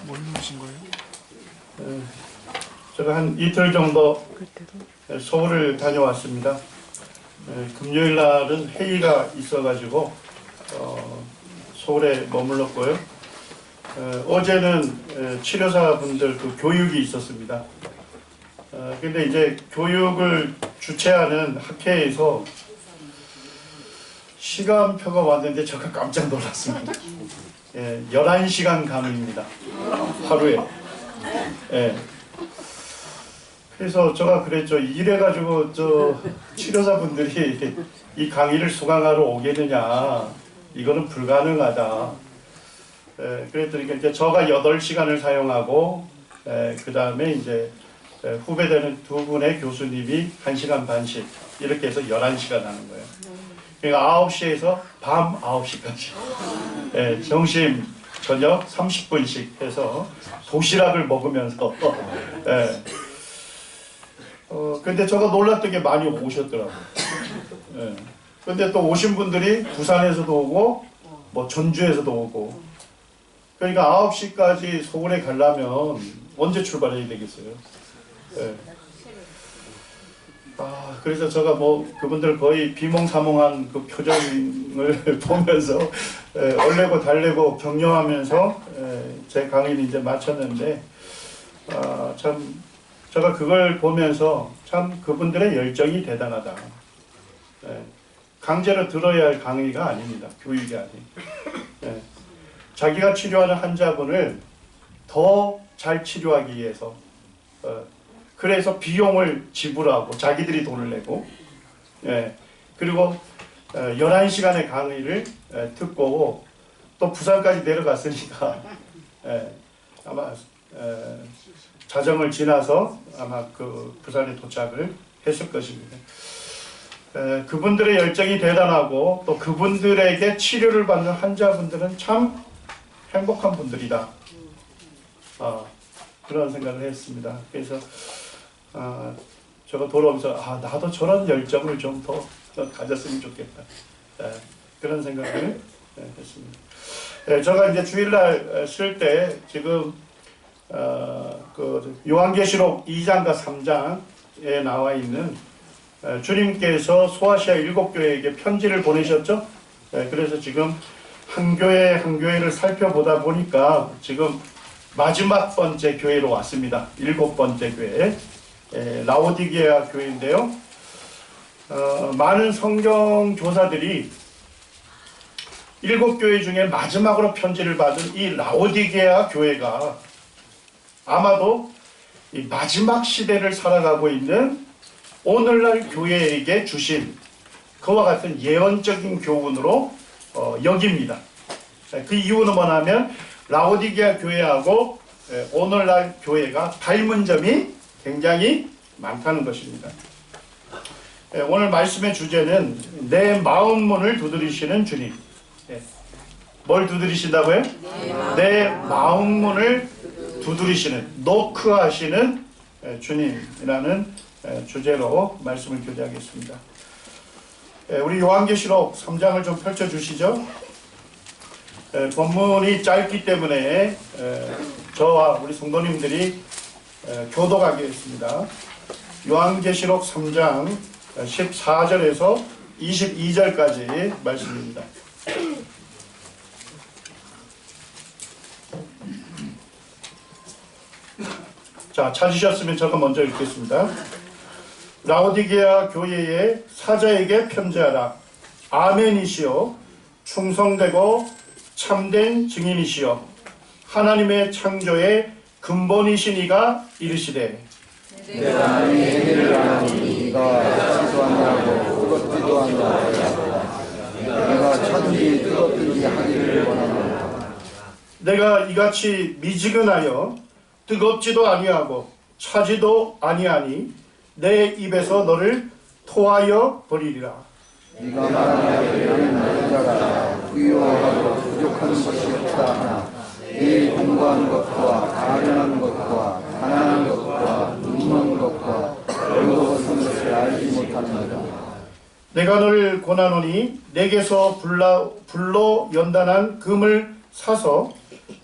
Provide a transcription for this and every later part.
뭘 누르신 거예요? 제가 한 이틀 정도 서울을 다녀왔습니다. 금요일 날은 회의가 있어가지고 서울에 머물렀고요. 어제는 치료사분들 그 교육이 있었습니다. 근데 이제 교육을 주최하는 학회에서 시간표가 왔는데 제가 깜짝 놀랐습니다. 11시간 강의입니다. 하루에. 그래서 제가 그랬죠. 이래가지고 저 치료사분들이 이 강의를 수강하러 오겠느냐. 이거는 불가능하다. 그랬더니 이제 저가 8시간을 사용하고 그 다음에 이제 후배되는 두 분의 교수님이 1시간 반씩 이렇게 해서 11시간 하는 거예요. 그러니까 9시에서 밤 9시까지 점심, 저녁 30분씩 해서 도시락을 먹으면서 근데 제가 놀랐던 게 많이 오셨더라고요. 근데 또 오신 분들이 부산에서도 오고 뭐 전주에서도 오고 그러니까 9시까지 서울에 가려면 언제 출발해야 되겠어요? 그래서 제가 뭐 그분들 거의 비몽사몽한 그 표정을 보면서 얼레고 달래고 격려하면서 제 강의를 이제 마쳤는데 참 제가 그걸 보면서 참 그분들의 열정이 대단하다. 강제로 들어야 할 강의가 아닙니다. 교육이 아닌. 자기가 치료하는 환자분을 더 잘 치료하기 위해서 그래서 비용을 지불하고 자기들이 돈을 내고 그리고 11시간의 강의를 듣고 또 부산까지 내려갔으니까 아마 자정을 지나서 아마 그 부산에 도착을 했을 것입니다. 그분들의 열정이 대단하고 또 그분들에게 치료를 받는 환자분들은 참 행복한 분들이다. 그런 생각을 했습니다. 그래서 제가 돌아오면서 나도 저런 열정을 좀 더 가졌으면 좋겠다. 그런 생각을 했습니다. 제가 이제 주일날 쓸 때 지금 그 요한계시록 2장과 3장에 나와 있는 주님께서 소아시아 7교회에게 편지를 보내셨죠. 그래서 지금 한 교회 한 교회를 살펴보다 보니까 지금 마지막 번째 교회로 왔습니다. 7번째 교회 라오디게아 교회인데요. 많은 성경 교사들이 7교회 중에 마지막으로 편지를 받은 이 라오디게아 교회가 아마도 이 마지막 시대를 살아가고 있는 오늘날 교회에게 주신 그와 같은 예언적인 교훈으로 여깁니다. 그 이유는 뭐냐면 라오디게아 교회하고 오늘날 교회가 닮은 점이 굉장히 많다는 것입니다. 오늘 말씀의 주제는 내 마음 문을 두드리시는 주님. 뭘 두드리신다고요? 내 마음 문을 두드리시는, 노크하시는 주님이라는 주제로 말씀을 교대하겠습니다. 우리 요한계시록 3장을 좀 펼쳐주시죠. 본문이 짧기 때문에 저와 우리 성도님들이 교독하겠습니다. 요한계시록 3장 14절에서 22절까지 말씀입니다. 자, 찾으셨으면 제가 먼저 읽겠습니다. 라오디게아 교회의 사자에게 편지하라. 아멘이시요 충성되고 참된 증인이시여 하나님의 창조의 근본이신 이가 이르시되 내가 내게를 아니 네가 지도 않냐고 뜨겁지도 않냐고 내가 차든지 뜨겁든지 하기를 원하노라. 내가 이같이 미지근하여 뜨겁지도 아니하고 차지도 아니하니 내 입에서 너를 토하여 버리리라. 네가 말하기를 나는 자라 부유하고 부족한 것이 없다 하나 내 공부하는 것과 가련하는 것과 가난한 것과 눈먼 것과 어려워 선 것을 알지 못하는도다. 내가 너를 권하노니 내게서 불로 연단한 금을 사서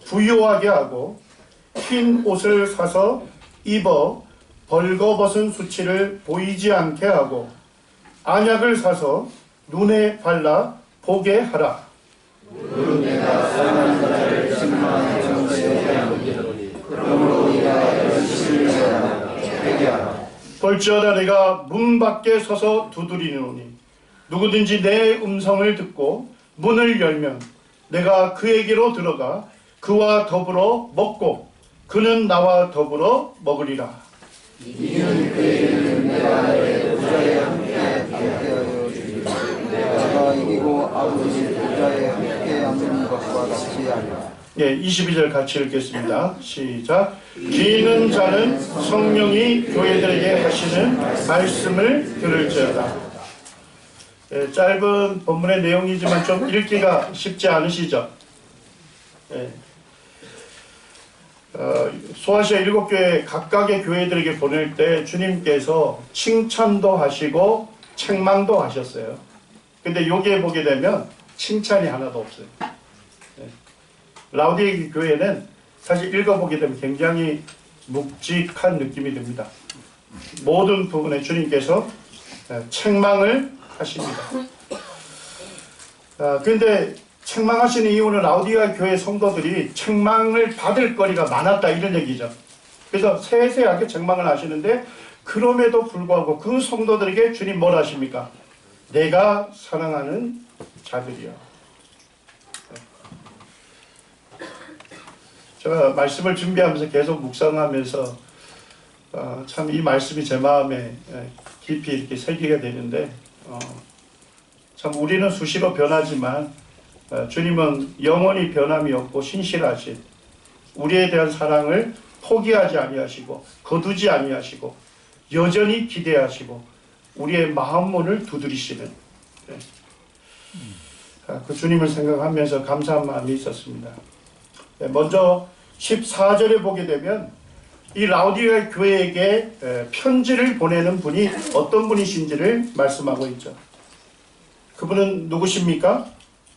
부유하게 하고 흰 옷을 사서 입어 벌거벗은 수치를 보이지 않게 하고 안약을 사서 눈에 발라 보게 하라. 내가 사랑하는 자를 신망하는 정죄에 하노니 그러므로 네가 열심을 내라 회개하라. 볼지어다 내가 문 밖에 서서 두드리노니 누구든지 내 음성을 듣고 문을 열면 내가 그에게로 들어가 그와 더불어 먹고 그는 나와 더불어 먹으리라. 이는 그에게는 내가 내 보좌에 함께 하여 주리라. 내가 이기고 아버지 보좌에 함께 앉는 것과 같이 하리라. 예, 22절 같이 읽겠습니다. 시작. 기는 자는 성령이 교회들에게 하시는 말씀을 들을지어다. 예, 짧은 본문의 내용이지만 좀 읽기가 쉽지 않으시죠? 예. 소아시아 7교회 각각의 교회들에게 보낼 때 주님께서 칭찬도 하시고 책망도 하셨어요. 근데 여기에 보게 되면 칭찬이 하나도 없어요. 라우디게 교회는 사실 읽어보게 되면 굉장히 묵직한 느낌이 듭니다. 모든 부분에 주님께서 책망을 하십니다. 그런데 책망하시는 이유는 라우디게 교회 성도들이 책망을 받을 거리가 많았다 이런 얘기죠. 그래서 세세하게 책망을 하시는데 그럼에도 불구하고 그 성도들에게 주님 뭘 하십니까? 내가 사랑하는 자들이여. 제가 말씀을 준비하면서 계속 묵상하면서 참 이 말씀이 제 마음에 깊이 이렇게 새기게 되는데 참 우리는 수시로 변하지만 주님은 영원히 변함이 없고 신실하신 우리에 대한 사랑을 포기하지 아니하시고 거두지 아니하시고 여전히 기대하시고 우리의 마음문을 두드리시는 그 주님을 생각하면서 감사한 마음이 있었습니다. 먼저 14절에 보게 되면 이 라우디게 교회에게 편지를 보내는 분이 어떤 분이신지를 말씀하고 있죠. 그분은 누구십니까?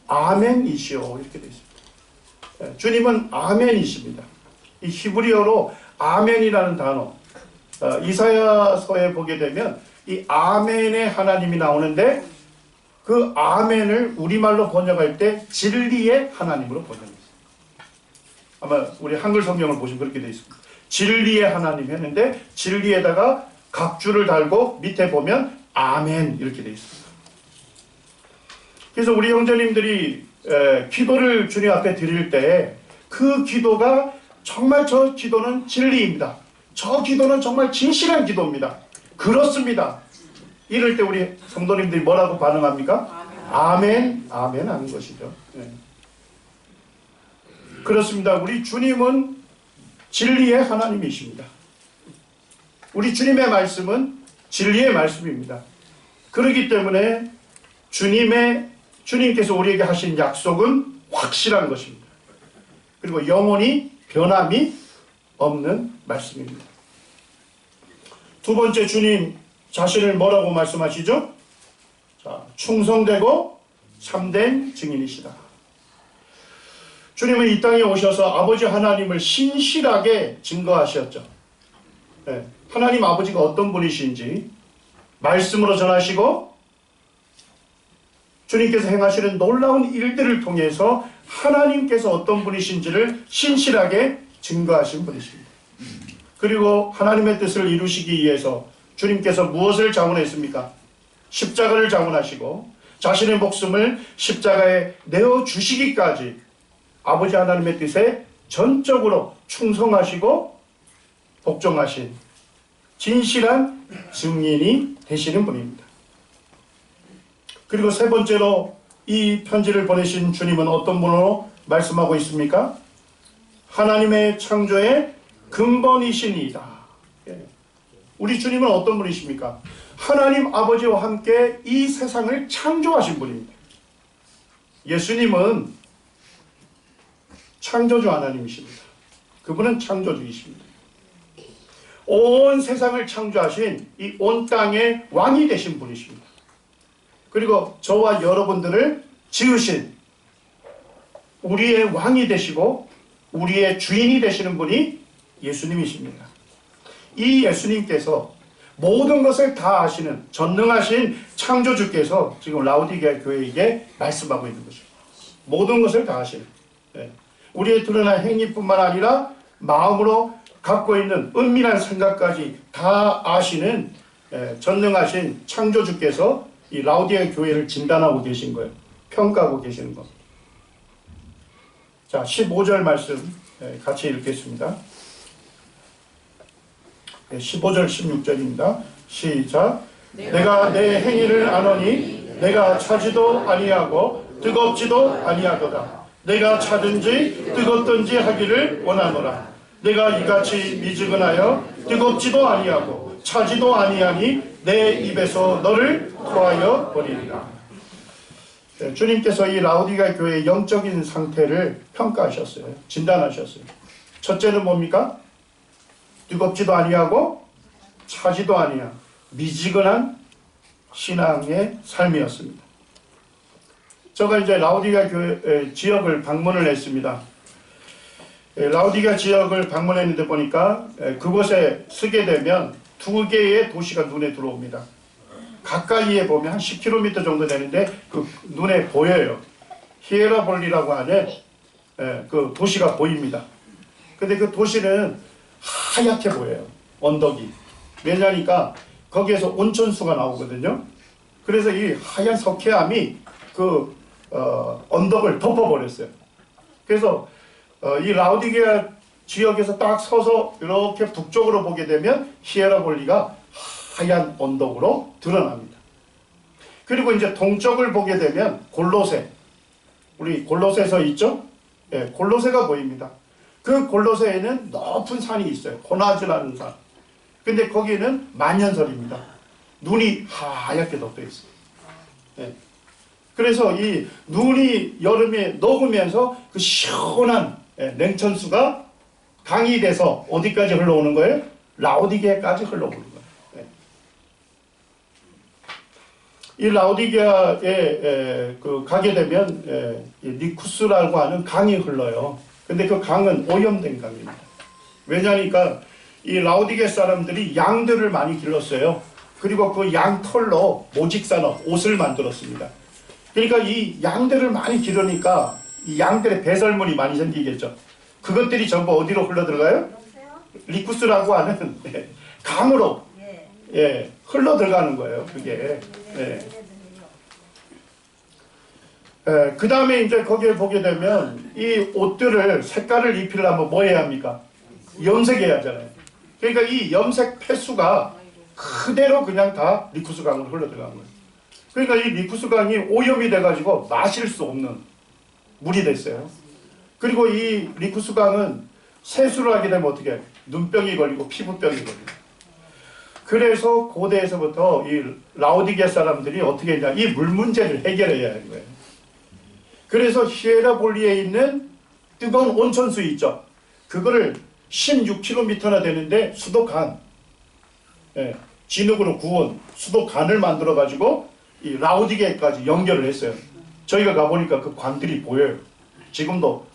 아멘이시오 이렇게 되어 있습니다. 주님은 아멘이십니다. 이 히브리어로 아멘이라는 단어 이사야서에 보게 되면 이 아멘의 하나님이 나오는데 그 아멘을 우리말로 번역할 때 진리의 하나님으로 번역했어요. 아마 우리 한글 성경을 보시면 그렇게 되어 있습니다. 진리의 하나님 했는데 진리에다가 각주를 달고 밑에 보면 아멘 이렇게 되어 있습니다. 그래서 우리 형제님들이 기도를 주님 앞에 드릴 때 그 기도가 정말 저 기도는 진리입니다. 저 기도는 정말 진실한 기도입니다. 그렇습니다. 이럴 때 우리 성도님들이 뭐라고 반응합니까? 아멘, 아멘 하는 것이죠. 네. 그렇습니다. 우리 주님은 진리의 하나님이십니다. 우리 주님의 말씀은 진리의 말씀입니다. 그렇기 때문에 주님께서 우리에게 하신 약속은 확실한 것입니다. 그리고 영원히 변함이 없는 말씀입니다. 두 번째 주님 자신을 뭐라고 말씀하시죠? 자, 충성되고 참된 증인이시다. 주님은 이 땅에 오셔서 아버지 하나님을 신실하게 증거하셨죠. 네, 하나님 아버지가 어떤 분이신지 말씀으로 전하시고 주님께서 행하시는 놀라운 일들을 통해서 하나님께서 어떤 분이신지를 신실하게 증거하신 분이십니다. 그리고 하나님의 뜻을 이루시기 위해서 주님께서 무엇을 장원했습니까? 십자가를 장원하시고 자신의 목숨을 십자가에 내어주시기까지 아버지 하나님의 뜻에 전적으로 충성하시고 복종하신 진실한 증인이 되시는 분입니다. 그리고 세 번째로 이 편지를 보내신 주님은 어떤 분으로 말씀하고 있습니까? 하나님의 창조의 근본이시니이다. 우리 주님은 어떤 분이십니까? 하나님 아버지와 함께 이 세상을 창조하신 분입니다. 예수님은 창조주 하나님이십니다. 그분은 창조주이십니다. 온 세상을 창조하신 이 온 땅의 왕이 되신 분이십니다. 그리고 저와 여러분들을 지으신 우리의 왕이 되시고 우리의 주인이 되시는 분이 예수님이십니다. 이 예수님께서 모든 것을 다 아시는 전능하신 창조주께서 지금 라오디게아 교회에게 말씀하고 있는 거죠. 모든 것을 다 아시는. 우리의 드러난 행위뿐만 아니라 마음으로 갖고 있는 은밀한 생각까지 다 아시는 전능하신 창조주께서 이 라오디게아 교회를 진단하고 계신 거예요. 평가하고 계시는 것. 자, 15절 말씀 같이 읽겠습니다. 15절 16절입니다. 시작. 내가 내 행위를 아노니 내가 차지도 아니하고 뜨겁지도 아니하도다. 내가 차든지 뜨겁든지 하기를 원하노라. 내가 이같이 미지근하여 뜨겁지도 아니하고 차지도 아니하니 내 입에서 너를 토하여 버리리라. 주님께서 이 라오디게아 교회의 영적인 상태를 평가하셨어요. 진단하셨어요. 첫째는 뭡니까? 뜨겁지도 아니하고 차지도 아니한 미지근한 신앙의 삶이었습니다. 제가 이제 라오디게아 교회 지역을 방문을 했습니다. 라오디게아 지역을 방문했는데 보니까 그곳에 서게 되면 두 개의 도시가 눈에 들어옵니다. 가까이에 보면 한 10km 정도 되는데 그 눈에 보여요. 히에라볼리라고 하는 그 도시가 보입니다. 근데 그 도시는 하얗게 보여요. 언덕이. 왜냐니까 거기에서 온천수가 나오거든요. 그래서 이 하얀 석회암이 그 언덕을 덮어버렸어요. 그래서 이 라오디게아 지역에서 딱 서서 이렇게 북쪽으로 보게 되면 히에라볼리가 하얀 언덕으로 드러납니다. 그리고 이제 동쪽을 보게 되면 골로새, 우리 골로새서 있죠? 예, 골로새가 보입니다. 그 골로새에는 높은 산이 있어요. 호나즈라는 산. 근데 거기는 만년설입니다. 눈이 하얗게 덮여 있어요. 예. 그래서 이 눈이 여름에 녹으면서 그 시원한 냉천수가 강이 돼서 어디까지 흘러오는 거예요? 라오디게아까지 흘러오는 거예요. 이 라오디게아에 가게 되면 니쿠스라고 하는 강이 흘러요. 근데 그 강은 오염된 강입니다. 왜냐니까 이 라오디게아 사람들이 양들을 많이 길렀어요. 그리고 그 양털로 모직산업, 옷을 만들었습니다. 그러니까 이 양들을 많이 기르니까 이 양들의 배설물이 많이 생기겠죠. 그것들이 전부 어디로 흘러 들어가요? 리쿠스라고 하는 강으로 흘러 들어가는 거예요. 그게. 그 다음에 이제 거기에 보게 되면 이 옷들을 색깔을 입히려면 뭐 해야 합니까? 염색해야 하잖아요. 그러니까 이 염색 폐수가 그대로 그냥 다 리쿠스 강으로 흘러 들어간 거예요. 그러니까 이 리쿠스 강이 오염이 돼가지고 마실 수 없는 물이 됐어요. 그리고 이 리쿠스 강은 세수를 하게 되면 어떻게 해요? 눈병이 걸리고 피부병이 걸리고. 그래서 고대에서부터 이 라오디게아 사람들이 어떻게 했냐, 이 물 문제를 해결해야 하는 거예요. 그래서 히에라볼리에 있는 뜨거운 온천수 있죠. 그거를 16km나 되는데 수도관, 진흙으로 구운 수도관을 만들어 가지고 이 라오디게아까지 연결을 했어요. 저희가 가보니까 그 관들이 보여요. 지금도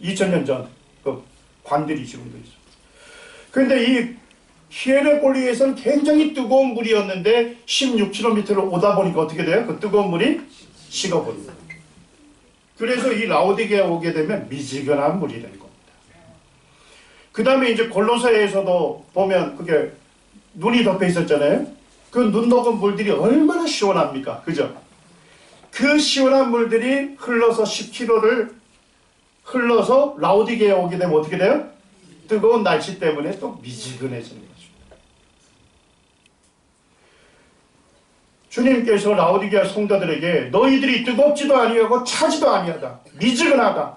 2000년 전 그 관들이 지금도 있어요. 그런데 이 히에라볼리에서는 굉장히 뜨거운 물이었는데 16km를 오다 보니까 어떻게 돼요? 그 뜨거운 물이 식어버립니다. 그래서 이 라오디게아 오게 되면 미지근한 물이 되는 겁니다. 그 다음에 이제 골로새에서도 보면 그게 눈이 덮여 있었잖아요. 그 눈 녹은 물들이 얼마나 시원합니까? 그죠? 그 시원한 물들이 흘러서 10km를 흘러서 라오디게아에 오게 되면 어떻게 돼요? 뜨거운 날씨 때문에 또 미지근해지는 거죠. 주님께서 라오디게아 성도들에게 너희들이 뜨겁지도 아니하고 차지도 아니하다. 미지근하다.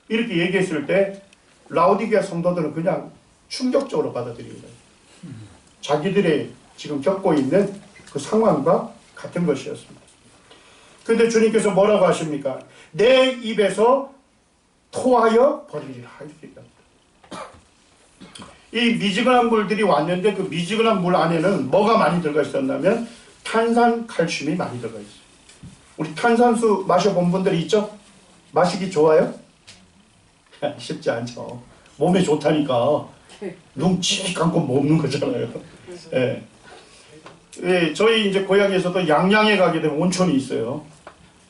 이렇게 얘기했을 때 라오디게아 성도들은 그냥 충격적으로 받아들입니다. 자기들이 지금 겪고 있는 그 상황과 같은 것이었습니다. 그런데 주님께서 뭐라고 하십니까? 내 입에서 토하여 버리리라. 이 미지근한 물들이 왔는데 그 미지근한 물 안에는 뭐가 많이 들어가 있었냐면 탄산, 칼슘이 많이 들어가 있어요. 우리 탄산수 마셔본 분들이 있죠? 마시기 좋아요? 쉽지 않죠. 몸에 좋다니까 눈치 감고 먹는 거잖아요. 예. 예, 저희 이제 고향에서도 양양에 가게 되면 온천이 있어요.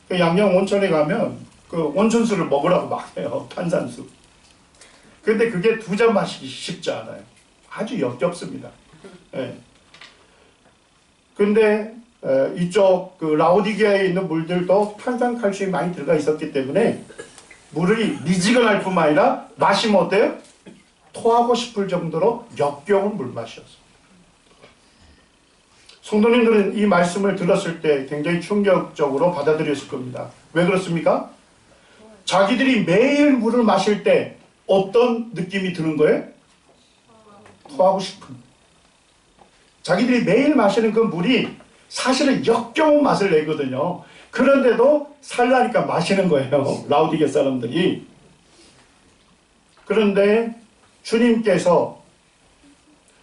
그 양양 온천에 가면 그 온천수를 먹으라고 막 해요. 탄산수. 근데 그게 두 잔 마시기 쉽지 않아요. 아주 역겹습니다. 예. 근데 이쪽 그 라오디게아에 있는 물들도 탄산칼슘이 많이 들어가 있었기 때문에 물이 미지근할 뿐만 아니라 마시면 어때요? 토하고 싶을 정도로 역겨운 물맛이었어요. 성도님들은 이 말씀을 들었을 때 굉장히 충격적으로 받아들였을 겁니다. 왜 그렇습니까? 자기들이 매일 물을 마실 때 어떤 느낌이 드는 거예요? 토하고 싶은. 자기들이 매일 마시는 그 물이 사실은 역겨운 맛을 내거든요. 그런데도 살라니까 마시는 거예요. 라오디게 사람들이. 그런데 주님께서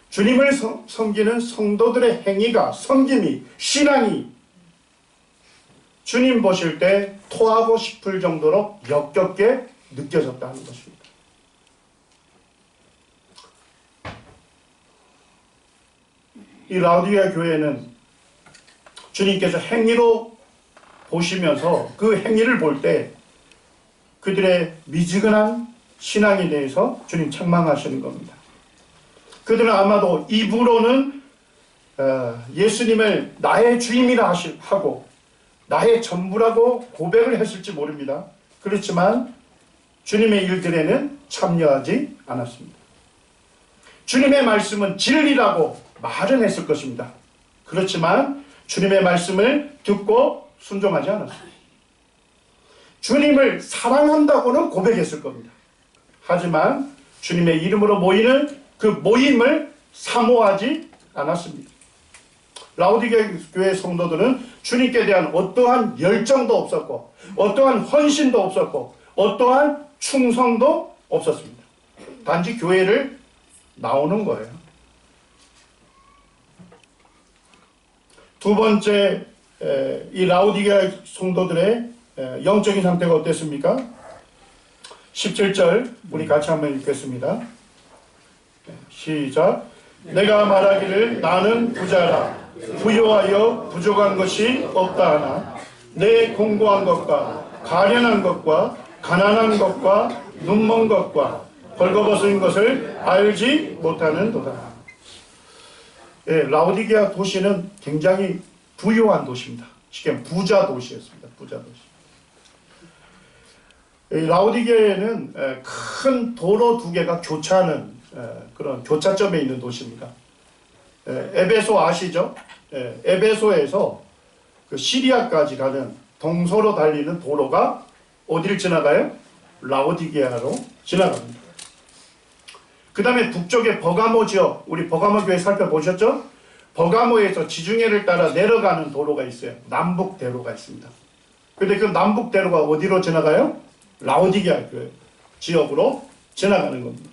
주님을 섬기는 성도들의 행위가, 섬김이, 신앙이 주님 보실 때 토하고 싶을 정도로 역겹게 느껴졌다는 것입니다. 이 라오디게아 교회는 주님께서 행위로 보시면서 그 행위를 볼 때 그들의 미지근한 신앙에 대해서 주님 책망하시는 겁니다. 그들은 아마도 입으로는 예수님을 나의 주임이라 하고 나의 전부라고 고백을 했을지 모릅니다. 그렇지만 주님의 일들에는 참여하지 않았습니다. 주님의 말씀은 진리라고 말은 했을 것입니다. 그렇지만 주님의 말씀을 듣고 순종하지 않았습니다. 주님을 사랑한다고는 고백했을 겁니다. 하지만 주님의 이름으로 모이는 그 모임을 사모하지 않았습니다. 라오디게아 교회 성도들은 주님께 대한 어떠한 열정도 없었고 어떠한 헌신도 없었고 어떠한 충성도 없었습니다. 단지 교회를 나오는 거예요. 두 번째, 이 라오디게아 성도들의 영적인 상태가 어땠습니까? 17절 우리 같이 한번 읽겠습니다. 시작. 내가 말하기를 나는 부자라 부요하여 부족한 것이 없다 하나 내 공고한 것과 가련한 것과 가난한 것과 눈먼 것과 벌거벗은 것을 알지 못하는도다. 예, 라오디게아 도시는 굉장히 부유한 도시입니다. 쉽게 말하면 부자 도시였습니다. 부자 도시. 라오디게아에는 큰 도로 두 개가 교차하는 그런 교차점에 있는 도시입니다. 에베소 아시죠? 에베소에서 그 시리아까지 가는 동서로 달리는 도로가 어디를 지나가요? 라오디게아로 지나갑니다. 그 다음에 북쪽에 버가모 지역, 우리 버가모 교회 살펴보셨죠? 버가모에서 지중해를 따라 내려가는 도로가 있어요. 남북대로가 있습니다. 근데 그 남북대로가 어디로 지나가요? 라오디게아 교회 지역으로 지나가는 겁니다.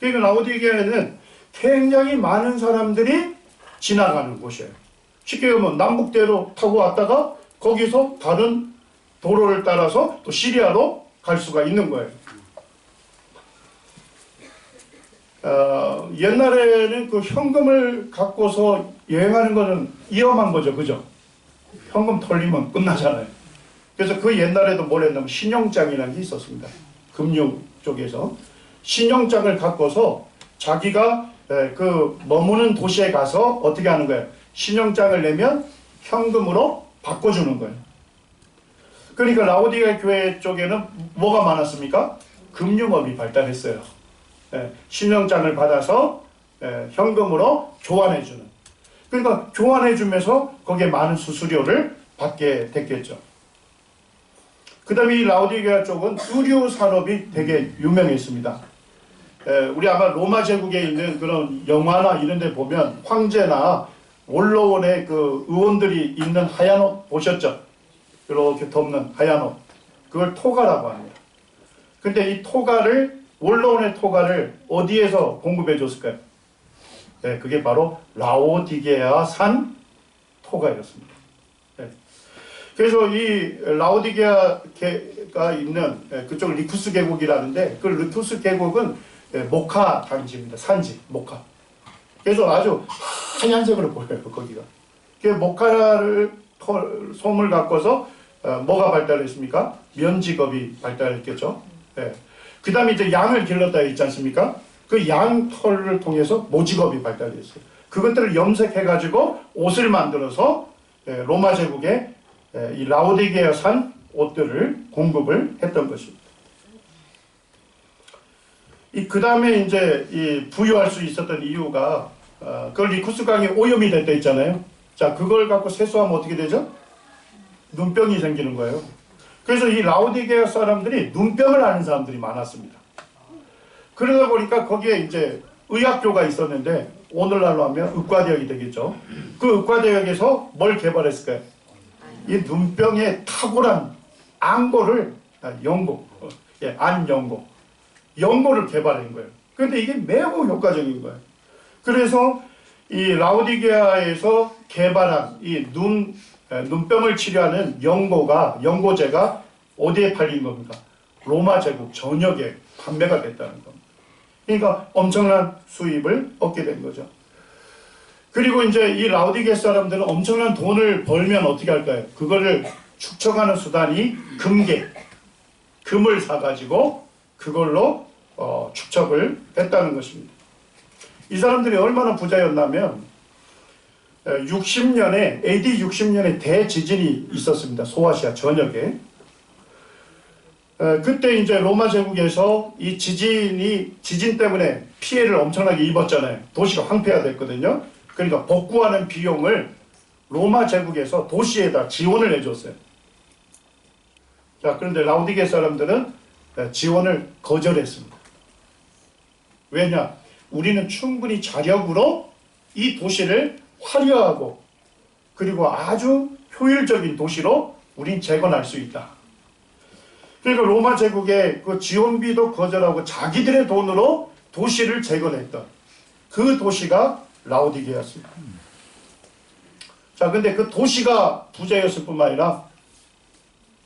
그러니까 라오디게아에는 굉장히 많은 사람들이 지나가는 곳이에요. 쉽게 보면 남북대로 타고 왔다가 거기서 다른 도로를 따라서 또 시리아로 갈 수가 있는 거예요. 옛날에는 그 현금을 갖고서 여행하는 거는 위험한 거죠. 그죠? 현금 털리면 끝나잖아요. 그래서 그 옛날에도 뭘 했냐면 신용장이라는 게 있었습니다. 금융 쪽에서. 신용장을 갖고서 자기가 그 머무는 도시에 가서 어떻게 하는 거예요? 신용장을 내면 현금으로 바꿔주는 거예요. 그러니까 라오디게아 교회 쪽에는 뭐가 많았습니까? 금융업이 발달했어요. 신용장을 받아서 현금으로 교환해주는. 그러니까 교환해주면서 거기에 많은 수수료를 받게 됐겠죠. 그 다음에 이 라오디게아 쪽은 의류 산업이 되게 유명했습니다. 우리 아마 로마 제국에 있는 그런 영화나 이런 데 보면 황제나 원로원의 그 의원들이 입는 하얀 옷 보셨죠? 이렇게 덮는 하얀 옷. 그걸 토가라고 합니다. 근데 이 토가를 원로원의 토가를 어디에서 공급해 줬을까요? 네, 그게 바로 라오디게아산 토가였습니다. 네. 그래서 이 라오디게아가 있는 그쪽 리쿠스 계곡이라는데 그 리쿠스 계곡은 목화 단지입니다. 산지, 목화. 그래서 아주 하얀색으로 보여요, 거기가. 그 목화를 솜을 갖고서 뭐가 발달했습니까? 면직업이 발달했겠죠. 예. 그 다음에 이제 양을 길렀다 했지 않습니까? 그 양 털을 통해서 모직업이 발달했어요. 그것들을 염색해가지고 옷을 만들어서 로마 제국에 이 라오디게아산 옷들을 공급을 했던 것입니다. 그 다음에 이제 이 부유할 수 있었던 이유가 그걸 리쿠스 강이 오염이 됐다 했잖아요. 자, 그걸 갖고 세수하면 어떻게 되죠? 눈병이 생기는 거예요. 그래서 이 라오디게아 사람들이 눈병을 앓는 사람들이 많았습니다. 그러다 보니까 거기에 이제 의학교가 있었는데 오늘날로 하면 의과대학이 되겠죠. 그 의과대학에서 뭘 개발했을까요? 이 눈병에 탁월한 안고를 연고를 개발한 거예요. 그런데 이게 매우 효과적인 거예요. 그래서 이 라오디게아에서 개발한 이 눈병을 치료하는 연고제가 어디에 팔린 겁니까? 로마 제국 전역에 판매가 됐다는 겁니다. 그러니까 엄청난 수입을 얻게 된 거죠. 그리고 이제 이 라오디게아 사람들은 엄청난 돈을 벌면 어떻게 할까요? 그거를 축적하는 수단이 금을 사가지고 그걸로 축적을 했다는 것입니다. 이 사람들이 얼마나 부자였냐면 60년에 AD 60년에 대지진이 있었습니다. 소아시아 전역에. 그때 이제 로마 제국에서 이 지진 때문에 피해를 엄청나게 입었잖아요. 도시가 황폐화됐거든요. 그러니까 복구하는 비용을 로마 제국에서 도시에다 지원을 해줬어요. 자, 그런데 라오디게아 사람들은 지원을 거절했습니다. 왜냐? 우리는 충분히 자력으로 이 도시를 화려하고 그리고 아주 효율적인 도시로 우린 재건할 수 있다. 그러니까 로마 제국의 그 지원비도 거절하고 자기들의 돈으로 도시를 재건했던 그 도시가 라오디게아였습니다. 자, 근데 그 도시가 부자였을 뿐만 아니라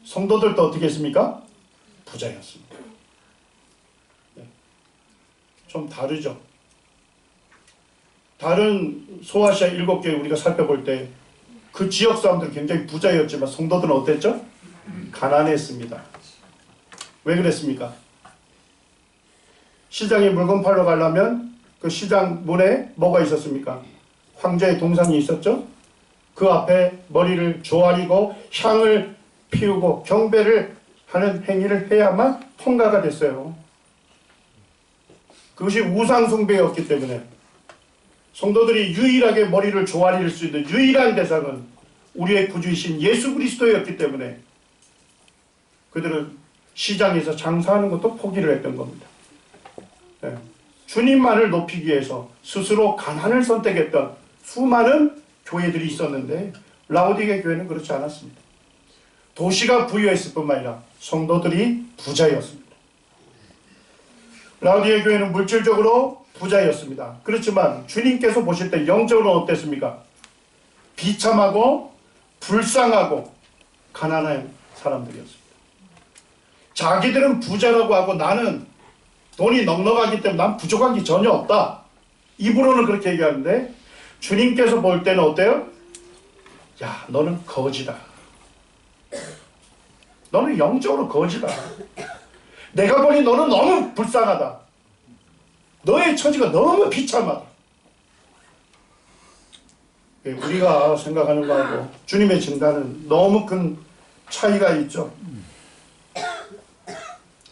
성도들도 어떻게 했습니까? 부자였습니다. 네. 좀 다르죠. 다른 소아시아 7개 우리가 살펴볼 때 그 지역 사람들은 굉장히 부자였지만 성도들은 어땠죠? 가난했습니다. 왜 그랬습니까? 시장에 물건 팔러 가려면 그 시장 문에 뭐가 있었습니까? 황제의 동상이 있었죠? 그 앞에 머리를 조아리고 향을 피우고 경배를 하는 행위를 해야만 통과가 됐어요. 그것이 우상숭배였기 때문에 성도들이 유일하게 머리를 조아릴 수 있는 유일한 대상은 우리의 구주이신 예수 그리스도였기 때문에 그들은 시장에서 장사하는 것도 포기를 했던 겁니다. 네. 주님만을 높이기 위해서 스스로 가난을 선택했던 수많은 교회들이 있었는데 라오디게아 교회는 그렇지 않았습니다. 도시가 부유했을 뿐만 아니라 성도들이 부자였습니다. 라오디게아 교회는 물질적으로 부자였습니다. 그렇지만 주님께서 보실 때 영적으로 어땠습니까? 비참하고 불쌍하고 가난한 사람들이었습니다. 자기들은 부자라고 하고 나는 돈이 넉넉하기 때문에 난 부족한 게 전혀 없다. 입으로는 그렇게 얘기하는데 주님께서 볼 때는 어때요? 야, 너는 거지다. 너는 영적으로 거지다. 내가 보니 너는 너무 불쌍하다. 너의 처지가 너무 비참하다. 우리가 생각하는 거하고 주님의 진단은 너무 큰 차이가 있죠.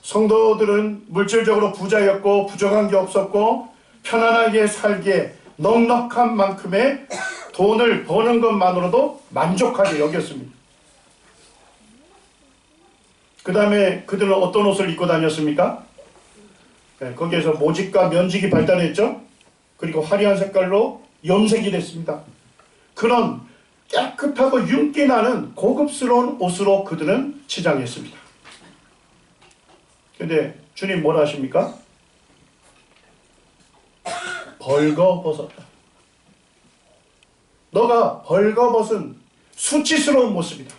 성도들은 물질적으로 부자였고 부족한 게 없었고 편안하게 살기에 넉넉한 만큼의 돈을 버는 것만으로도 만족하게 여겼습니다. 그 다음에 그들은 어떤 옷을 입고 다녔습니까? 네, 거기에서 모직과 면직이 발달했죠. 그리고 화려한 색깔로 염색이 됐습니다. 그런 깨끗하고 윤기 나는 고급스러운 옷으로 그들은 치장했습니다. 근데 주님 뭐라 하십니까? 벌거벗었다. 너가 벌거벗은 수치스러운 모습이다.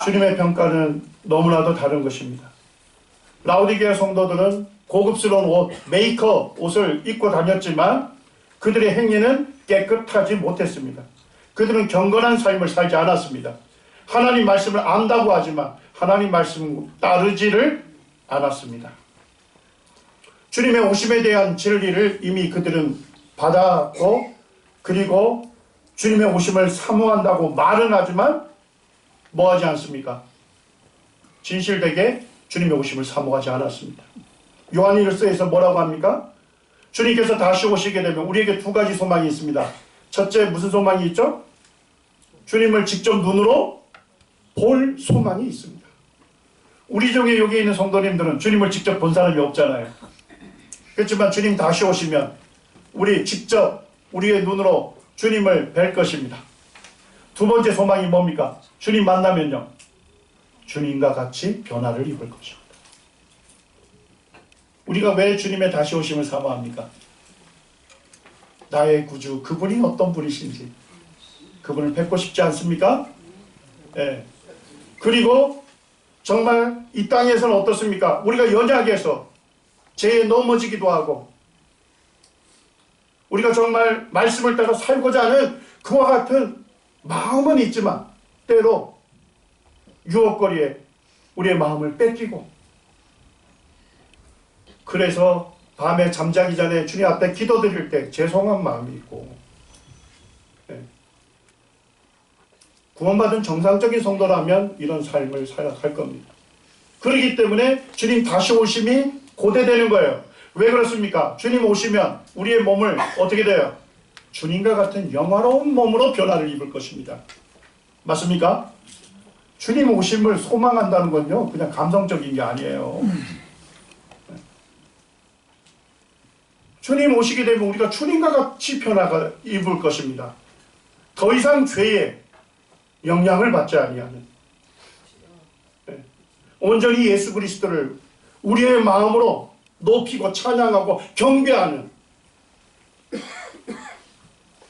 주님의 평가는 너무나도 다른 것입니다. 라오디게아 성도들은 고급스러운 옷, 메이크업 옷을 입고 다녔지만 그들의 행위는 깨끗하지 못했습니다. 그들은 경건한 삶을 살지 않았습니다. 하나님 말씀을 안다고 하지만 하나님 말씀을 따르지를 않았습니다. 주님의 오심에 대한 진리를 이미 그들은 받았고, 그리고 주님의 오심을 사모한다고 말은 하지만 뭐 하지 않습니까? 진실되게 주님의 오심을 사모하지 않았습니다. 요한일서에서 뭐라고 합니까? 주님께서 다시 오시게 되면 우리에게 두 가지 소망이 있습니다. 첫째, 무슨 소망이 있죠? 주님을 직접 눈으로 볼 소망이 있습니다. 우리 중에 여기 있는 성도님들은 주님을 직접 본 사람이 없잖아요. 그렇지만 주님 다시 오시면 우리 직접 우리의 눈으로 주님을 뵐 것입니다. 두 번째 소망이 뭡니까? 주님 만나면요, 주님과 같이 변화를 입을 것입니다. 우리가 왜 주님의 다시 오심을 사모합니까? 나의 구주, 그분이 어떤 분이신지 그분을 뵙고 싶지 않습니까? 예. 그리고 정말 이 땅에서는 어떻습니까? 우리가 연약해서 죄에 넘어지기도 하고 우리가 정말 말씀을 따라 살고자 하는 그와 같은 마음은 있지만 때로 유혹거리에 우리의 마음을 뺏기고, 그래서 밤에 잠자기 전에 주님 앞에 기도드릴 때 죄송한 마음이 있고, 구원받은 정상적인 성도라면 이런 삶을 살아갈 겁니다. 그렇기 때문에 주님 다시 오심이 고대되는 거예요. 왜 그렇습니까? 주님 오시면 우리의 몸을 어떻게 돼요? 주님과 같은 영화로운 몸으로 변화를 입을 것입니다. 맞습니까? 주님 오심을 소망한다는 건요, 그냥 감성적인 게 아니에요. 주님 오시게 되면 우리가 주님과 같이 변화가 입을 것입니다. 더 이상 죄에 영향을 받지 아니하는, 온전히 예수 그리스도를 우리의 마음으로 높이고 찬양하고 경배하는,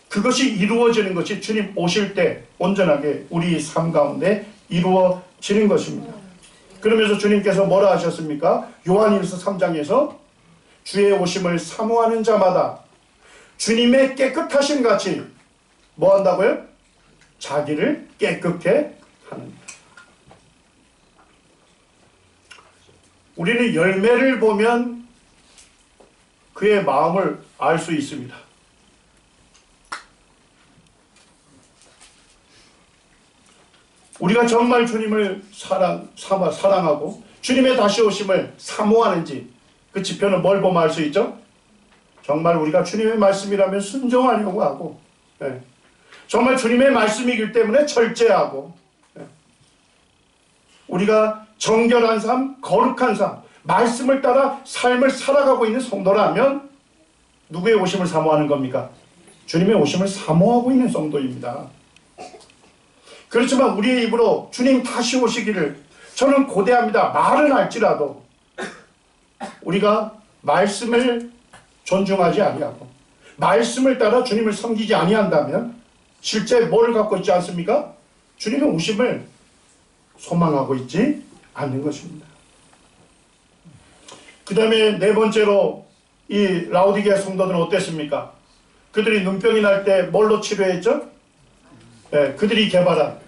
그것이 이루어지는 것이 주님 오실 때 온전하게 우리 삶 가운데 이루어지는 것입니다. 그러면서 주님께서 뭐라 하셨습니까? 요한일서 3장에서 주의 오심을 사모하는 자마다 주님의 깨끗하심 같이 뭐 한다고요? 자기를 깨끗게 하는. 우리는 열매를 보면 그의 마음을 알 수 있습니다. 우리가 정말 주님을 사랑하고 주님의 다시 오심을 사모하는지 그 지표는 뭘 보면 알 수 있죠? 정말 우리가 주님의 말씀이라면 순종하려고 하고, 정말 주님의 말씀이기 때문에 절제하고, 우리가 정결한 삶, 거룩한 삶, 말씀을 따라 삶을 살아가고 있는 성도라면 누구의 오심을 사모하는 겁니까? 주님의 오심을 사모하고 있는 성도입니다. 그렇지만 우리의 입으로 주님 다시 오시기를 저는 고대합니다 말은 할지라도 우리가 말씀을 존중하지 아니하고 말씀을 따라 주님을 섬기지 아니한다면 실제 뭘 갖고 있지 않습니까? 주님의 오심을 소망하고 있지 않는 것입니다. 그 다음에 네 번째로 이 라오디게아 성도들은 어땠습니까? 그들이 눈병이 날 때 뭘로 치료했죠? 그들이 개발한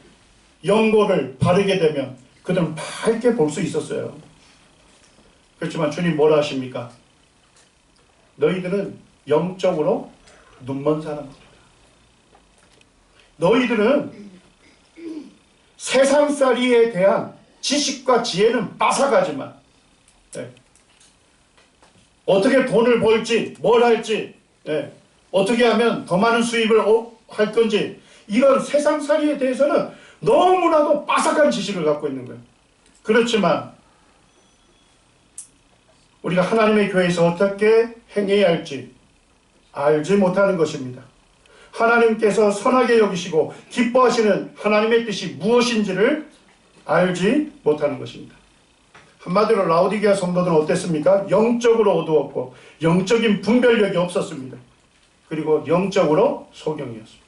연고를 바르게 되면 그들은 밝게 볼 수 있었어요. 그렇지만 주님 뭐라 하십니까? 너희들은 영적으로 눈먼 사람들이다. 너희들은 세상살이에 대한 지식과 지혜는 빠삭하지만 어떻게 돈을 벌지, 뭘 할지, 어떻게 하면 더 많은 수입을 할 건지 이런 세상살이에 대해서는 너무나도 빠삭한 지식을 갖고 있는 거예요. 그렇지만 우리가 하나님의 교회에서 어떻게 행해야 할지 알지 못하는 것입니다. 하나님께서 선하게 여기시고 기뻐하시는 하나님의 뜻이 무엇인지를 알지 못하는 것입니다. 한마디로 라오디게아 성도들은 어땠습니까? 영적으로 어두웠고 영적인 분별력이 없었습니다. 그리고 영적으로 소경이었습니다.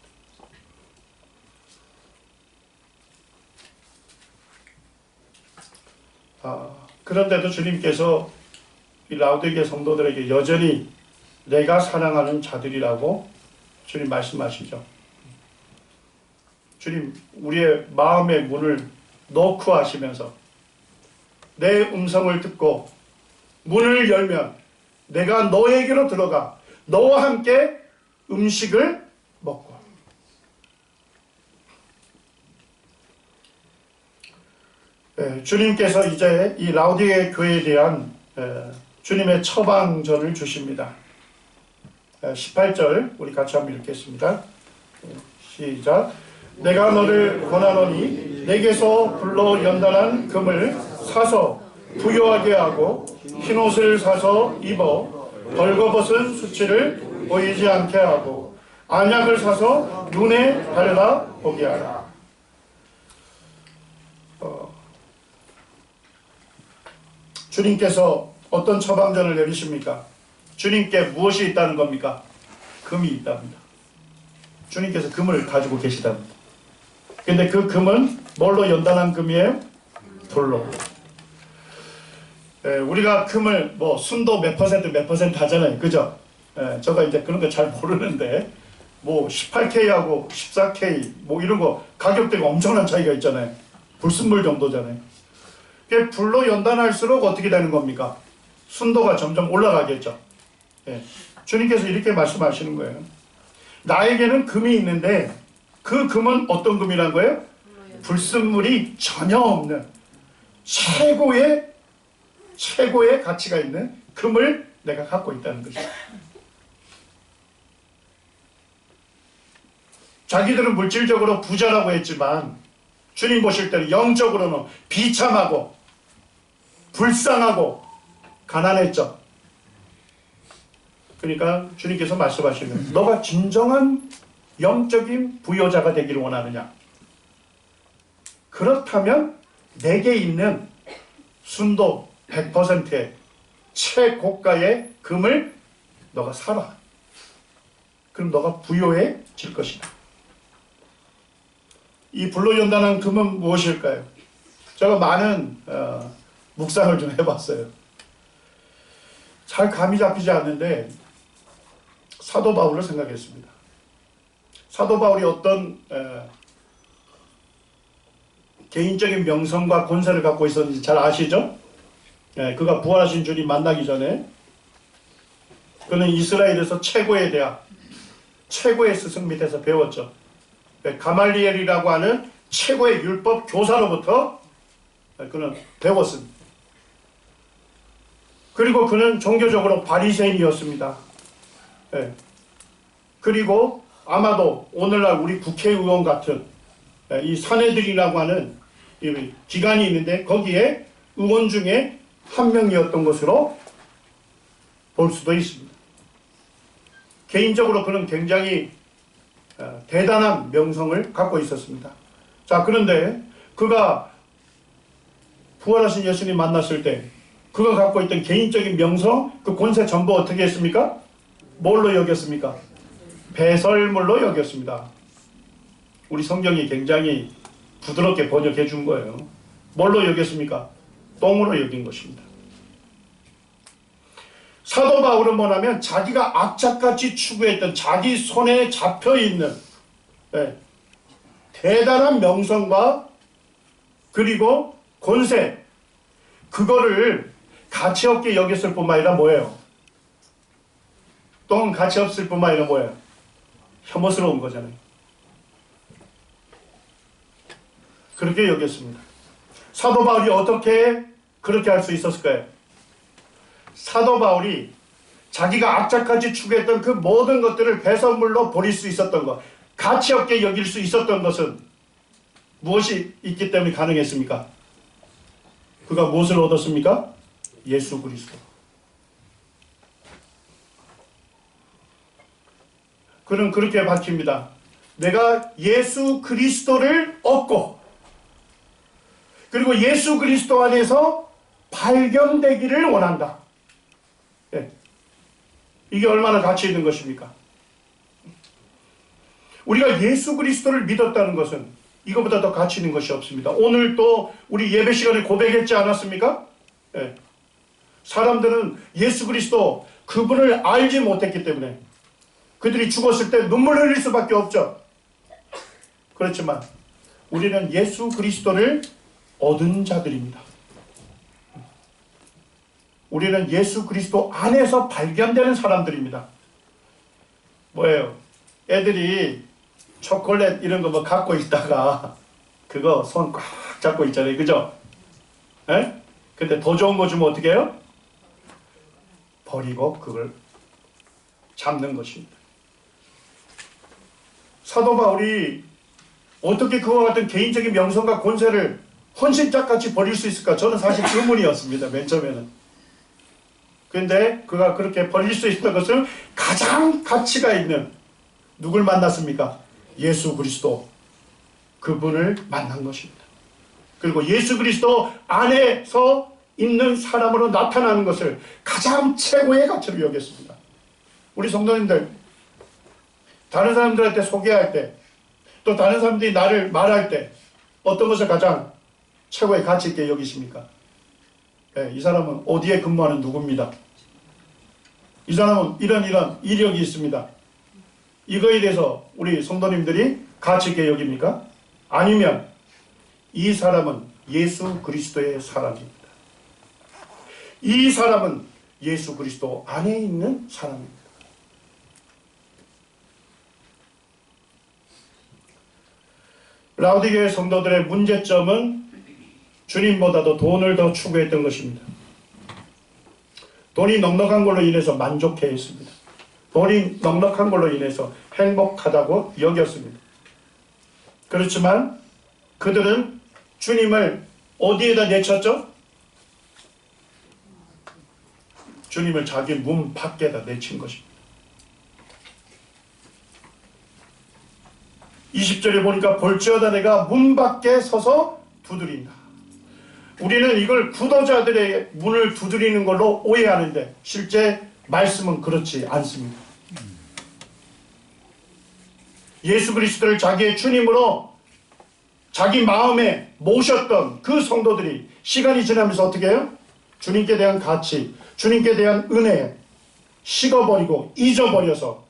그런데도 주님께서 이 라우디게 성도들에게 여전히 내가 사랑하는 자들이라고 주님 말씀하시죠. 주님 우리의 마음의 문을 넣고 하시면서 내 음성을 듣고 문을 열면 내가 너에게로 들어가 너와 함께 음식을 먹고. 주님께서 이제 이 라우디게 교회에 대한 주님의 처방전을 주십니다. 18절 우리 같이 한번 읽겠습니다. 시작. 내가 너를 권하노니 내게서 불로 연단한 금을 사서 부요하게 하고 흰옷을 사서 입어 벌거벗은 수치를 보이지 않게 하고 안약을 사서 눈에 바르다 보게 하라. 주님께서 어떤 처방전을 내리십니까? 주님께 무엇이 있다는 겁니까? 금이 있답니다. 주님께서 금을 가지고 계시답니다. 근데 그 금은 뭘로 연단한 금이에요? 불로. 우리가 금을 뭐 순도 몇 퍼센트 하잖아요. 그죠? 제가 이제 그런 거 잘 모르는데 뭐 18K하고 14K 뭐 이런 거 가격대가 엄청난 차이가 있잖아요. 불순물 정도잖아요. 불로 연단할수록 어떻게 되는 겁니까? 순도가 점점 올라가겠죠. 주님께서 이렇게 말씀하시는 거예요. 나에게는 금이 있는데 그 금은 어떤 금이란 거예요? 불순물이 전혀 없는 최고의 가치가 있는 금을 내가 갖고 있다는 것이죠. 자기들은 물질적으로 부자라고 했지만 주님 보실 때는 영적으로는 비참하고 불쌍하고 가난했죠. 그러니까 주님께서 말씀하시는 너가 진정한 영적인 부여자가 되기를 원하느냐? 그렇다면 내게 있는 순도 100%의 최고가의 금을 너가 사라. 그럼 너가 부여해질 것이다. 이 불로 연단한 금은 무엇일까요? 제가 많은 묵상을 좀 해봤어요. 잘 감이 잡히지 않는데 사도 바울을 생각했습니다. 사도 바울이 어떤 개인적인 명성과 권세를 갖고 있었는지 잘 아시죠? 그가 부활하신 주님 만나기 전에 그는 이스라엘에서 최고의 대학, 최고의 스승 밑에서 배웠죠. 가말리엘이라고 하는 최고의 율법 교사로부터 그는 배웠습니다. 그리고 그는 종교적으로 바리새인이었습니다. 그리고 아마도 오늘날 우리 국회의원 같은 이 사내들이라고 하는 이 기관이 있는데 거기에 의원 중에 한 명이었던 것으로 볼 수도 있습니다. 개인적으로 그는 굉장히 대단한 명성을 갖고 있었습니다. 자, 그런데 그가 부활하신 예수님 만났을 때 그가 갖고 있던 개인적인 명성, 그 권세 전부 어떻게 했습니까? 뭘로 여겼습니까? 배설물로 여겼습니다. 우리 성경이 굉장히 부드럽게 번역해 준 거예요. 뭘로 여겼습니까? 똥으로 여긴 것입니다. 사도 바울은 뭐냐면 자기가 악착같이 추구했던 자기 손에 잡혀있는 대단한 명성과 그리고 권세, 그거를 가치없게 여겼을 뿐만 아니라 뭐예요? 똥은 가치없을 뿐만 아니라 뭐예요? 혐오스러운 거잖아요. 그렇게 여겼습니다. 사도 바울이 어떻게 그렇게 할 수 있었을까요? 사도 바울이 자기가 악착같이 추구했던 그 모든 것들을 배설물로 버릴 수 있었던 것, 가치없게 여길 수 있었던 것은 무엇이 있기 때문에 가능했습니까? 그가 무엇을 얻었습니까? 예수 그리스도. 그는 그렇게 밝힙니다. 내가 예수 그리스도를 얻고 그리고 예수 그리스도 안에서 발견되기를 원한다. 이게 얼마나 가치 있는 것입니까? 우리가 예수 그리스도를 믿었다는 것은 이거보다 더 가치 있는 것이 없습니다. 오늘 또 우리 예배 시간에 고백했지 않았습니까? 예. 사람들은 예수 그리스도 그분을 알지 못했기 때문에 그들이 죽었을 때 눈물 흘릴 수밖에 없죠. 그렇지만 우리는 예수 그리스도를 얻은 자들입니다. 우리는 예수 그리스도 안에서 발견되는 사람들입니다. 뭐예요? 애들이 초콜릿 이런 거 뭐 갖고 있다가 그거 손 꽉 잡고 있잖아요. 그죠? 예? 근데 더 좋은 거 주면 어떻게 해요? 버리고 그걸 잡는 것입니다. 사도 바울이 어떻게 그와 같은 개인적인 명성과 권세를 헌신짝같이 버릴 수 있을까? 저는 사실 의문이었습니다. 맨 처음에는. 그런데 그가 그렇게 버릴 수 있었던 것은 가장 가치가 있는 누굴 만났습니까? 예수 그리스도. 그분을 만난 것입니다. 그리고 예수 그리스도 안에서 있는 사람으로 나타나는 것을 가장 최고의 가치로 여겼습니다. 우리 성도님들, 다른 사람들한테 소개할 때, 또 다른 사람들이 나를 말할 때 어떤 것을 가장 최고의 가치 있게 여기십니까? 네, 이 사람은 어디에 근무하는 누구입니다. 이 사람은 이런 이력이 있습니다. 이거에 대해서 우리 성도님들이 가치 있게 여깁니까? 아니면 이 사람은 예수 그리스도의 사람입니다. 이 사람은 예수 그리스도 안에 있는 사람입니다. 라오디게의 성도들의 문제점은 주님보다도 돈을 더 추구했던 것입니다. 돈이 넉넉한 걸로 인해서 만족해 했습니다. 돈이 넉넉한 걸로 인해서 행복하다고 여겼습니다. 그렇지만 그들은 주님을 어디에다 내쳤죠? 주님을 자기 문 밖에다 내친 것입니다. 20절에 보니까 볼지어다 내가 문 밖에 서서 두드린다. 우리는 이걸 구도자들의 문을 두드리는 걸로 오해하는데 실제 말씀은 그렇지 않습니다. 예수 그리스도를 자기의 주님으로 자기 마음에 모셨던 그 성도들이 시간이 지나면서 어떻게 해요? 주님께 대한 가치, 주님께 대한 은혜 식어버리고 잊어버려서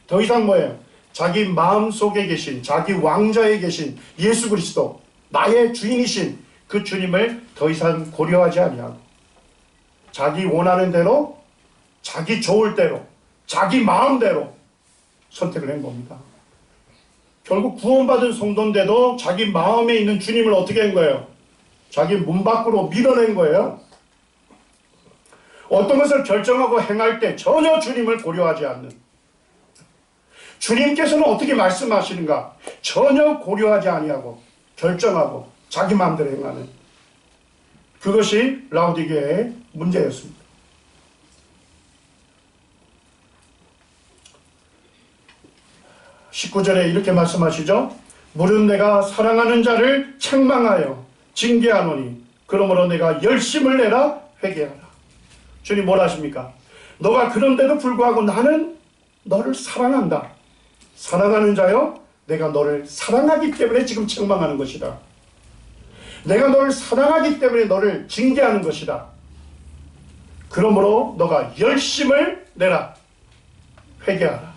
더 이상 뭐예요? 자기 마음속에 계신 자기 왕좌에 계신 예수 그리스도 나의 주인이신 그 주님을 더 이상 고려하지 아니하고 자기 원하는 대로 자기 좋을 대로 자기 마음대로 선택을 한 겁니다. 결국 구원받은 성도인데도 자기 마음에 있는 주님을 어떻게 한 거예요? 자기 문 밖으로 밀어낸 거예요. 어떤 것을 결정하고 행할 때 전혀 주님을 고려하지 않는, 주님께서는 어떻게 말씀하시는가 전혀 고려하지 아니하고 결정하고 자기 마음대로 행하는, 그것이 라오디게의 문제였습니다. (19절에) 이렇게 말씀하시죠. 물은 내가 사랑하는 자를 책망하여 징계하노니 그러므로 내가 열심을 내라 회개하라. 주님 뭐라 하십니까? 너가 그런데도 불구하고 나는 너를 사랑한다. 사랑하는 자여, 내가 너를 사랑하기 때문에 지금 책망하는 것이다. 내가 너를 사랑하기 때문에 너를 징계하는 것이다. 그러므로 너가 열심을 내라. 회개하라.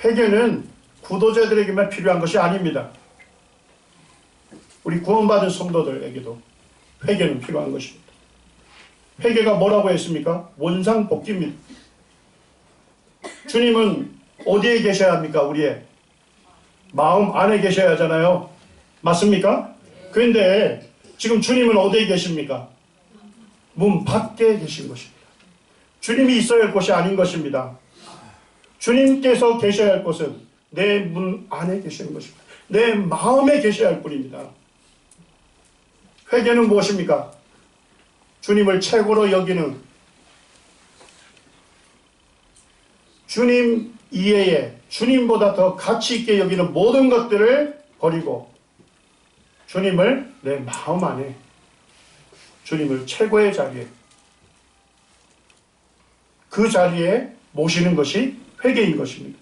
회개는 구도자들에게만 필요한 것이 아닙니다. 우리 구원받은 성도들에게도 회개는 필요한 것입니다. 회개가 뭐라고 했습니까? 원상복귀입니다. 주님은 어디에 계셔야 합니까? 우리의 마음 안에 계셔야 하잖아요. 맞습니까? 그런데 지금 주님은 어디에 계십니까? 문 밖에 계신 것입니다. 주님이 있어야 할 곳이 아닌 것입니다. 주님께서 계셔야 할 곳은 내 문 안에 계시는 것입니다. 내 마음에 계셔야 할 뿐입니다. 회개는 무엇입니까? 주님을 최고로 여기는, 주님 이외에 주님보다 더 가치 있게 여기는 모든 것들을 버리고 주님을 내 마음 안에, 주님을 최고의 자리에, 그 자리에 모시는 것이 회개인 것입니다.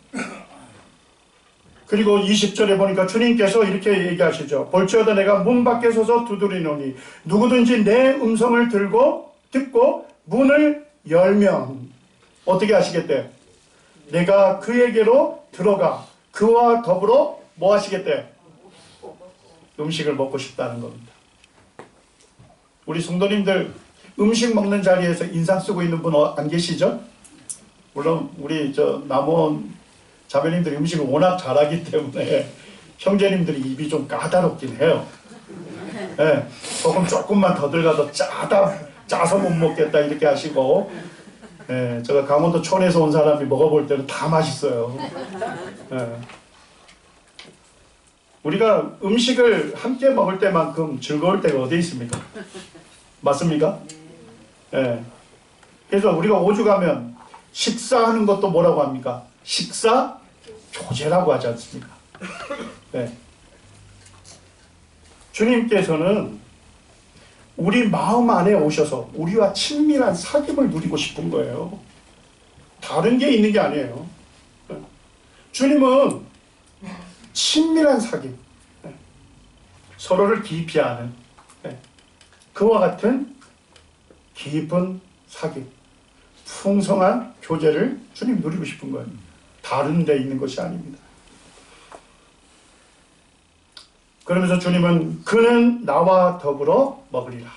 그리고 20절에 보니까 주님께서 이렇게 얘기하시죠. 볼지어다 내가 문 밖에 서서 두드리노니 누구든지 내 음성을 듣고 문을 열면 어떻게 하시겠대? 내가 그에게로 들어가 그와 더불어 뭐 하시겠대? 음식을 먹고 싶다는 겁니다. 우리 성도님들 음식 먹는 자리에서 인상 쓰고 있는 분 안 계시죠? 물론 우리 남원 자매님들이 음식을 워낙 잘하기 때문에 형제님들이 입이 좀 까다롭긴 해요. 네, 조금만 더 들어가도 짜서 못 먹겠다 이렇게 하시고, 네, 제가 강원도 촌에서 온 사람이 먹어볼 때는 다 맛있어요. 네. 우리가 음식을 함께 먹을 때만큼 즐거울 때가 어디 있습니까? 맞습니까? 네. 그래서 우리가 오주 가면 식사하는 것도 뭐라고 합니까? 식사 교제라고 하지 않습니까? 네. 주님께서는 우리 마음 안에 오셔서 우리와 친밀한 사귐을 누리고 싶은 거예요. 다른 게 있는 게 아니에요. 주님은 친밀한 사귐, 서로를 깊이 아는 그와 같은 깊은 사귐, 풍성한 교제를 주님 누리고 싶은 거예요. 다른 데 있는 것이 아닙니다. 그러면서 주님은 그는 나와 더불어 먹으리라.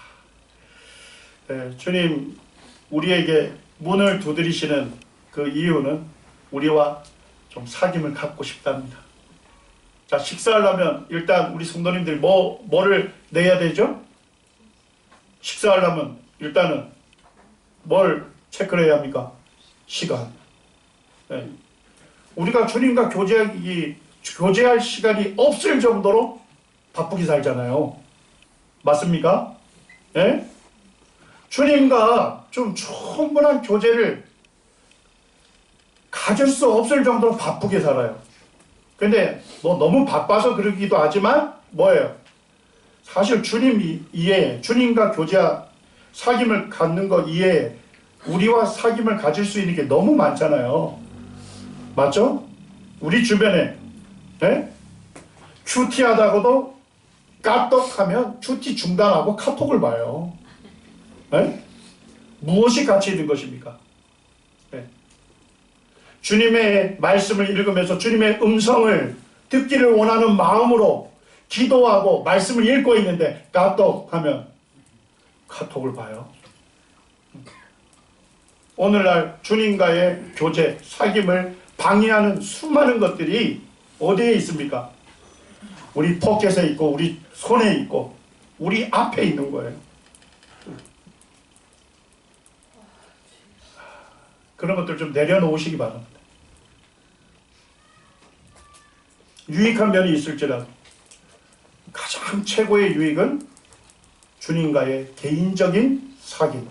주님 우리에게 문을 두드리시는 그 이유는 우리와 좀 사귐을 갖고 싶답니다. 자, 식사하려면 일단 우리 성도님들이 뭐를 내야 되죠? 식사하려면 일단은 뭘 체크를 해야 합니까? 시간. 네. 우리가 주님과 교제할 시간이 없을 정도로 바쁘게 살잖아요. 맞습니까? 네? 주님과 좀 충분한 교제를 가질 수 없을 정도로 바쁘게 살아요. 근데 너무 바빠서 그러기도 하지만 뭐예요? 사실 주님 이외에 주님과 사귐을 갖는 것 이외에 우리와 사귐을 가질 수 있는 게 너무 많잖아요. 맞죠? 우리 주변에 큐티하다가도 까똑하면 큐티 중단하고 카톡을 봐요. 무엇이 가치 있는 것입니까? 주님의 말씀을 읽으면서 주님의 음성을 듣기를 원하는 마음으로 기도하고 말씀을 읽고 있는데 까똑하면 카톡을 봐요. 오늘날 주님과의 교제, 사귐을 방해하는 수많은 것들이 어디에 있습니까? 우리 포켓에 있고 우리 손에 있고 우리 앞에 있는 거예요. 그런 것들 좀 내려놓으시기 바랍니다. 유익한 면이 있을지라도 가장 최고의 유익은 주님과의 개인적인 사귐,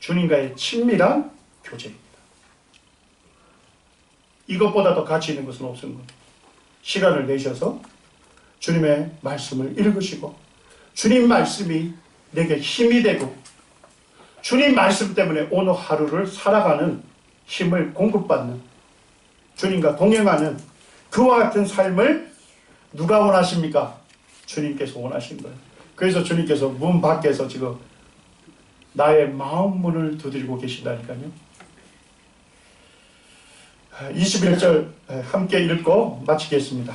주님과의 친밀한 교제입니다. 이것보다 더 가치 있는 것은 없습니다. 시간을 내셔서 주님의 말씀을 읽으시고 주님 말씀이 내게 힘이 되고 주님 말씀 때문에 오늘 하루를 살아가는 힘을 공급받는 주님과 동행하는 그와 같은 삶을 누가 원하십니까? 주님께서 원하신 거예요. 그래서 주님께서 문 밖에서 지금 나의 마음 문을 두드리고 계신다니까요. 21절 함께 읽고 마치겠습니다.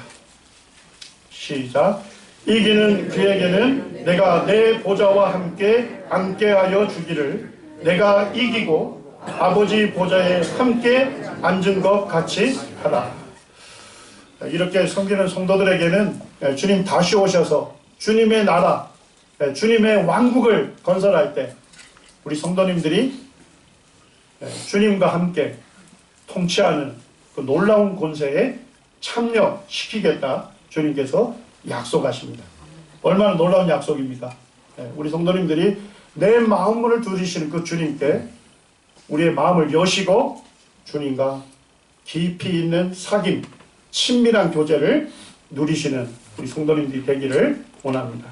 시작. 이기는 그에게는 내가 내 보좌와 함께 앉게하여 주기를 내가 이기고 아버지 보좌에 함께 앉은 것 같이 하라. 이렇게 섬기는 성도들에게는 주님 다시 오셔서 주님의 나라, 주님의 왕국을 건설할 때 우리 성도님들이 주님과 함께 통치하는 그 놀라운 권세에 참여시키겠다 주님께서 약속하십니다. 얼마나 놀라운 약속입니까? 우리 성도님들이 내 마음문을 두드리시는 그 주님께 우리의 마음을 여시고 주님과 깊이 있는 사귐, 친밀한 교제를 누리시는 우리 성도님들이 되기를 원합니다.